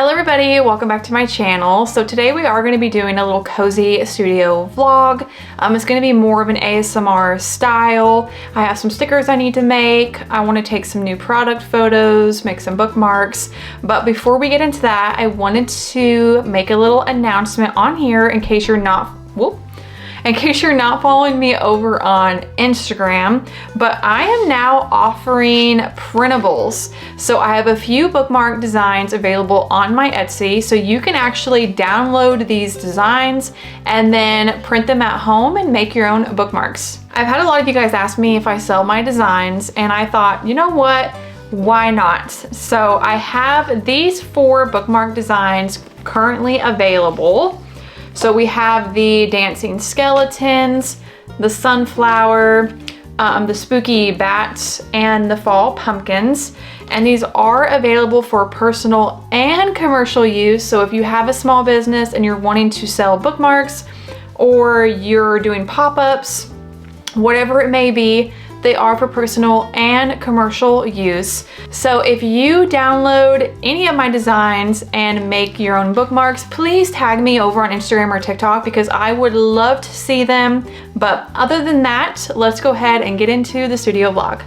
Hello everybody, welcome back to my channel. So today we are going to be doing a little cozy studio vlog. It's going to be more of an ASMR style. I have some stickers I need to make. I want to take some new product photos, make some bookmarks. But before we get into that, I wanted to make a little announcement on here in case you're not, following me over on Instagram, but I am now offering printables. So I have a few bookmark designs available on my Etsy, so you can actually download these designs and then print them at home and make your own bookmarks. I've had a lot of you guys ask me if I sell my designs, and I thought, you know what? Why not? So I have these 4 bookmark designs currently available. So we have the dancing skeletons, the sunflower, the spooky bats, and the fall pumpkins. And these are available for personal and commercial use. So if you have a small business and you're wanting to sell bookmarks, or you're doing pop-ups, whatever it may be, they are for personal and commercial use. So if you download any of my designs and make your own bookmarks, please tag me over on Instagram or TikTok because I would love to see them. But other than that, let's go ahead and get into the studio vlog.